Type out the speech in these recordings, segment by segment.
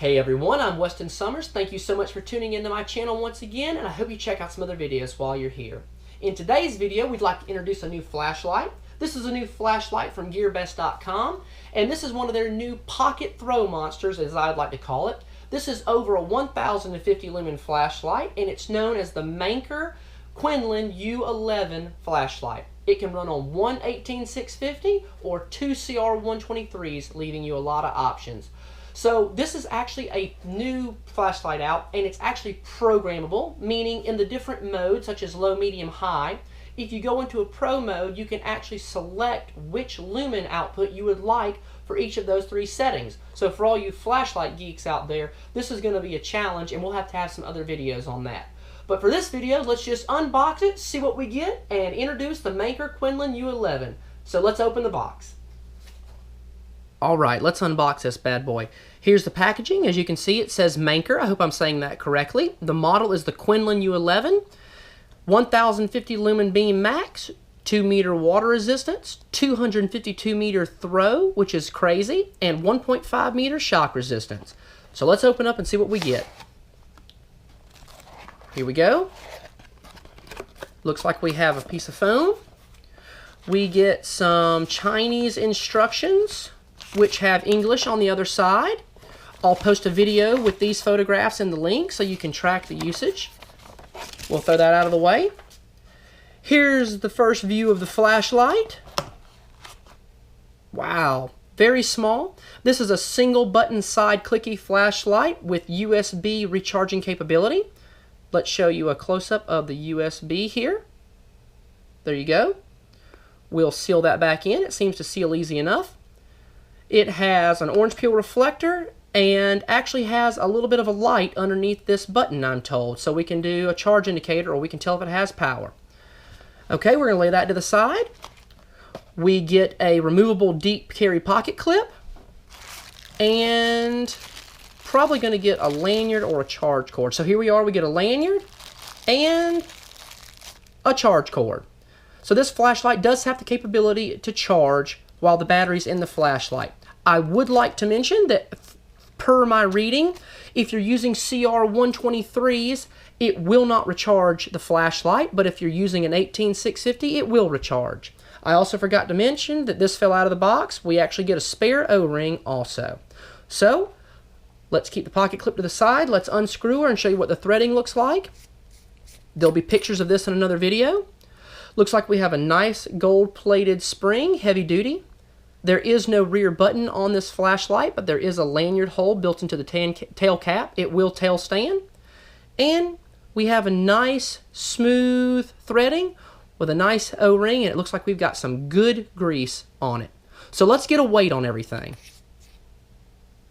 Hey everyone, I'm Weston Summers. Thank you so much for tuning into my channel once again, and I hope you check out some other videos while you're here. In today's video, we'd like to introduce a new flashlight. This is a new flashlight from GearBest.com, and this is one of their new pocket throw monsters, as I'd like to call it. This is over a 1050 lumen flashlight, and it's known as the Manker Quinlan U11 flashlight. It can run on one 18650 or two CR123s, leaving you a lot of options. So this is actually a new flashlight out, and it's actually programmable, meaning in the different modes such as low, medium, high. If you go into a pro mode, you can actually select which lumen output you would like for each of those three settings. So for all you flashlight geeks out there, this is going to be a challenge, and we'll have to have some other videos on that. But for this video, let's just unbox it, see what we get, and introduce the Manker Quinlan U11. So let's open the box. Alright, let's unbox this bad boy. Here's the packaging. As you can see, it says Manker. I hope I'm saying that correctly. The model is the Quinlan U11. 1050 lumen beam max, 2 meter water resistance, 252 meter throw, which is crazy, and 1.5 meter shock resistance. So let's open up and see what we get. Here we go. Looks like we have a piece of foam. We get some Chinese instructions, which have English on the other side. I'll post a video with these photographs in the link so you can track the usage. We'll throw that out of the way. Here's the first view of the flashlight. Wow, very small. This is a single button side clicky flashlight with USB recharging capability. Let's show you a close-up of the USB here. There you go. We'll seal that back in. It seems to seal easy enough. It has an orange peel reflector and actually has a little bit of a light underneath this button, I'm told. So we can do a charge indicator, or we can tell if it has power. Okay, we're going to lay that to the side. We get a removable deep carry pocket clip. And probably going to get a lanyard or a charge cord. So here we are, we get a lanyard and a charge cord. So this flashlight does have the capability to charge while the battery's in the flashlight. I would like to mention that per my reading, if you're using CR123s, it will not recharge the flashlight, but if you're using an 18650, it will recharge. I also forgot to mention that this fell out of the box. We actually get a spare O-ring also. So, let's keep the pocket clip to the side. Let's unscrew her and show you what the threading looks like. There'll be pictures of this in another video. Looks like we have a nice gold-plated spring, heavy duty. There is no rear button on this flashlight, but there is a lanyard hole built into the tail cap. It will tail stand. And we have a nice, smooth threading with a nice O-ring, and it looks like we've got some good grease on it. So let's get a weight on everything.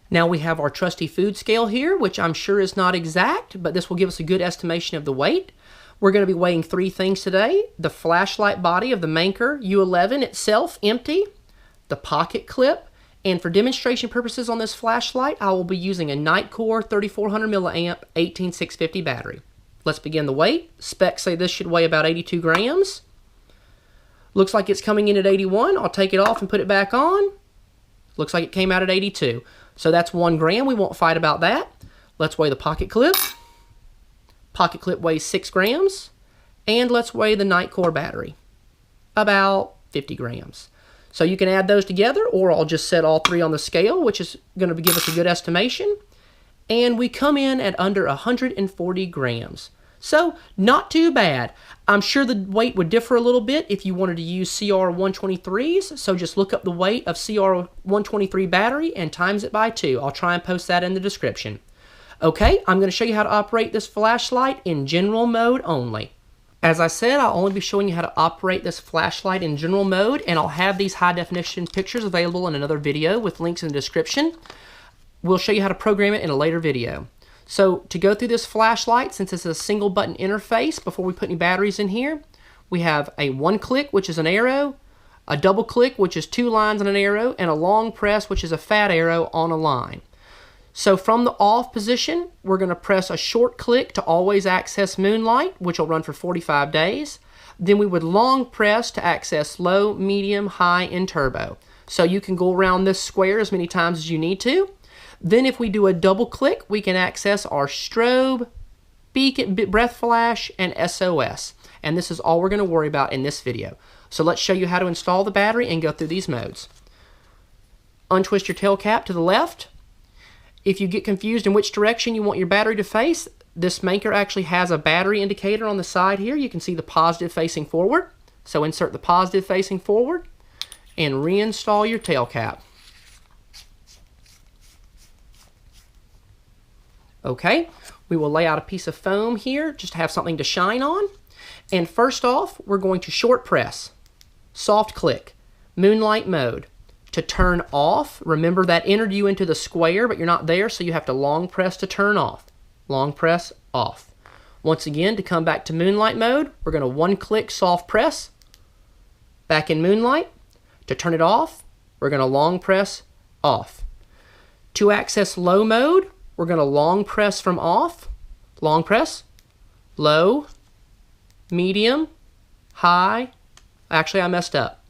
Now we have our trusty food scale here, which I'm sure is not exact, but this will give us a good estimation of the weight. We're going to be weighing three things today: the flashlight body of the Manker U11 itself, empty, the pocket clip, and for demonstration purposes on this flashlight, I will be using a Nitecore 3400 milliamp 18650 battery. Let's begin the weight. Specs say this should weigh about 82 grams. Looks like it's coming in at 81. I'll take it off and put it back on. Looks like it came out at 82. So that's 1 gram. We won't fight about that. Let's weigh the pocket clip. Pocket clip weighs 6 grams. And let's weigh the Nitecore battery. About 50 grams. So you can add those together, or I'll just set all three on the scale, which is going to give us a good estimation. And we come in at under 140 grams. So not too bad. I'm sure the weight would differ a little bit if you wanted to use CR123s. So just look up the weight of CR123 battery and times it by 2. I'll try and post that in the description. Okay, I'm going to show you how to operate this flashlight in general mode only. As I said, I'll only be showing you how to operate this flashlight in general mode, and I'll have these high-definition pictures available in another video with links in the description. We'll show you how to program it in a later video. So to go through this flashlight, since it's a single button interface, before we put any batteries in here, we have a one click, which is an arrow, a double click, which is 2 lines and an arrow, and a long press, which is a fat arrow on a line. So from the off position, we're going to press a short click to always access moonlight, which will run for 45 days. Then we would long press to access low, medium, high, and turbo. So you can go around this square as many times as you need to. Then if we do a double click, we can access our strobe, beacon, breath flash, and SOS. And this is all we're going to worry about in this video. So let's show you how to install the battery and go through these modes. Untwist your tail cap to the left. If you get confused in which direction you want your battery to face, this Manker actually has a battery indicator on the side here. You can see the positive facing forward. So insert the positive facing forward and reinstall your tail cap. Okay, we will lay out a piece of foam here just to have something to shine on. And first off, we're going to short press, soft click, moonlight mode. To turn off, remember that entered you into the square, but you're not there, so you have to long press to turn off. Long press, off. Once again, to come back to moonlight mode, we're going to one click soft press, back in moonlight. To turn it off, we're going to long press, off. To access low mode, we're going to long press from off, long press, low, medium, high. Actually, I messed up.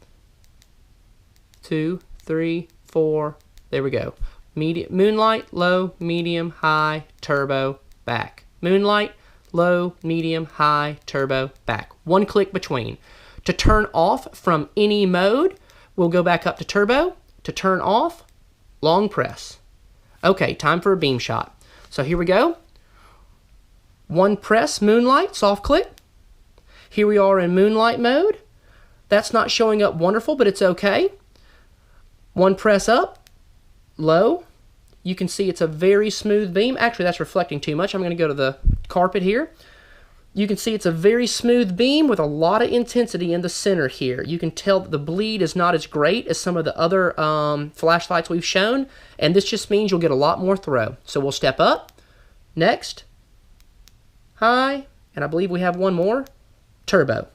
2, 3, 4, there we go. Medium, moonlight, low, medium, high, turbo, back. Moonlight, low, medium, high, turbo, back. One click between. To turn off from any mode, we'll go back up to turbo. To turn off, long press. Okay, time for a beam shot. So here we go. One press, moonlight, soft click. Here we are in moonlight mode. That's not showing up wonderful, but it's okay. One press up, low. You can see it's a very smooth beam. Actually, that's reflecting too much. I'm going to go to the carpet here. You can see it's a very smooth beam with a lot of intensity in the center here. You can tell that the bleed is not as great as some of the other flashlights we've shown, and this just means you'll get a lot more throw. So we'll step up, next, high, and I believe we have one more, turbo.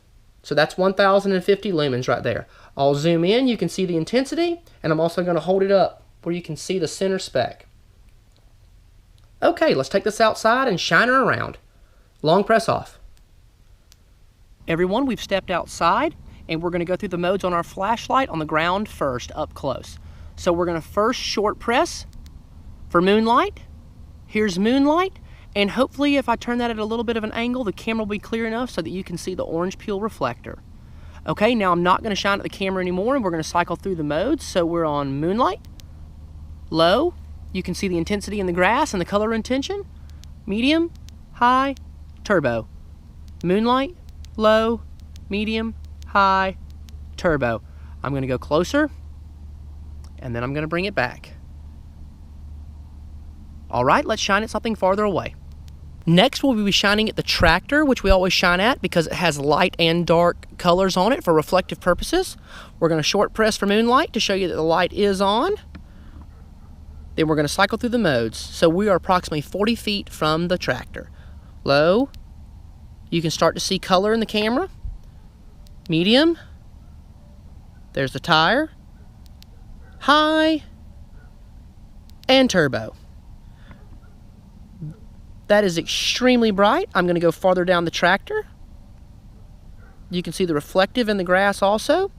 So that's 1050 lumens right there. I'll zoom in, you can see the intensity, and I'm also going to hold it up where you can see the center speck. Okay, let's take this outside and shine her around. Long press off. Everyone, we've stepped outside, and we're going to go through the modes on our flashlight on the ground first, up close. So we're going to first short press for moonlight. Here's moonlight, and hopefully if I turn that at a little bit of an angle, the camera will be clear enough so that you can see the orange peel reflector. Okay, now I'm not going to shine at the camera anymore, and we're going to cycle through the modes. So we're on moonlight, low. You can see the intensity in the grass and the color intention. Medium, high, turbo. Moonlight, low, medium, high, turbo. I'm going to go closer, and then I'm going to bring it back. All right, let's shine at something farther away. Next, we'll be shining at the tractor, which we always shine at because it has light and dark colors on it for reflective purposes. We're going to short press for moonlight to show you that the light is on. Then we're going to cycle through the modes. So we are approximately 40 feet from the tractor. Low, you can start to see color in the camera. Medium, there's the tire. High, and turbo. That is extremely bright. I'm going to go farther down the tractor. You can see the reflective in the grass also.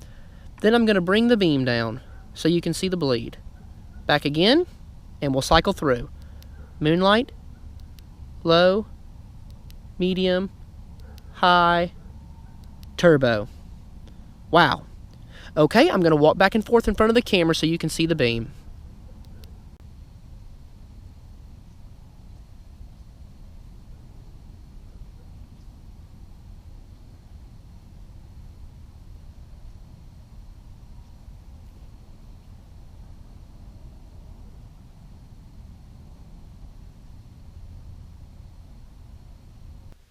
Then I'm going to bring the beam down so you can see the bleed. Back again, and we'll cycle through. Moonlight, low, medium, high, turbo. Wow. Okay, I'm going to walk back and forth in front of the camera so you can see the beam.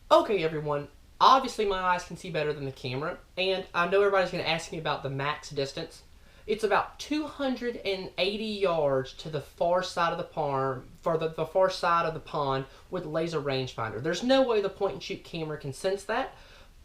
Okay, everyone, obviously my eyes can see better than the camera, and I know everybody's going to ask me about the max distance. It's about 280 yards to the far side of the pond, the far side of the pond with laser rangefinder. There's no way the point and shoot camera can sense that,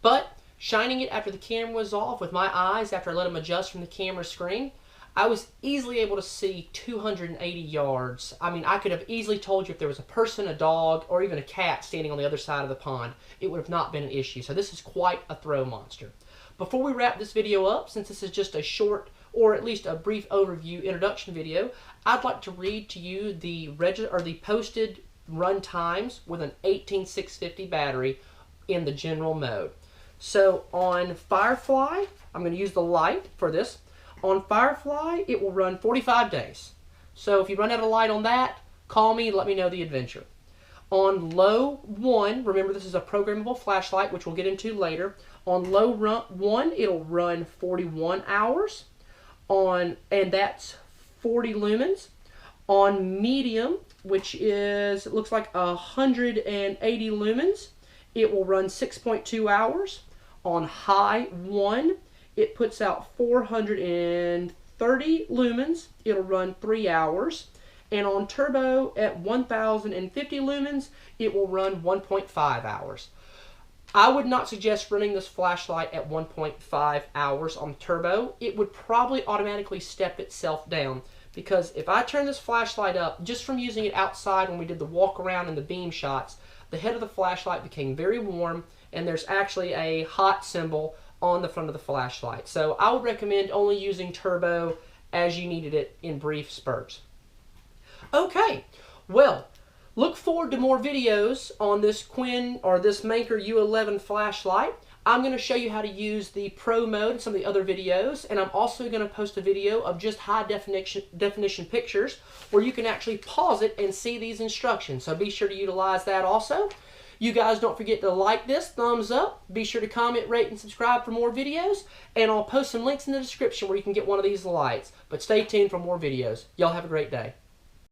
but shining it after the camera was off with my eyes after I let them adjust from the camera screen, I was easily able to see 280 yards. I mean, I could have easily told you if there was a person, a dog, or even a cat standing on the other side of the pond. It would have not been an issue. So this is quite a throw monster. Before we wrap this video up, since this is just a short or at least a brief overview introduction video, I'd like to read to you the posted run times with an 18650 battery in the general mode. So on Firefly, I'm going to use the light for this. On Firefly, it will run 45 days. So if you run out of light on that, call me and let me know the adventure. On low 1, remember this is a programmable flashlight, which we'll get into later. On low 1, it'll run 41 hours, and that's 40 lumens. On medium, which is, it looks like 180 lumens, it will run 6.2 hours. On high 1, it puts out 430 lumens, it'll run 3 hours. And on turbo at 1050 lumens, it will run 1.5 hours. I would not suggest running this flashlight at 1.5 hours on turbo. It would probably automatically step itself down, because if I turn this flashlight up, just from using it outside when we did the walk around and the beam shots, the head of the flashlight became very warm, and there's actually a hot symbol on the front of the flashlight. So I would recommend only using turbo as you needed it in brief spurts. Okay, well, look forward to more videos on this this Manker U11 flashlight. I'm going to show you how to use the Pro mode and some of the other videos, and I'm also going to post a video of just high definition pictures where you can actually pause it and see these instructions. So be sure to utilize that also. You guys don't forget to like this, thumbs up. Be sure to comment, rate, and subscribe for more videos. And I'll post some links in the description where you can get one of these lights. But stay tuned for more videos. Y'all have a great day.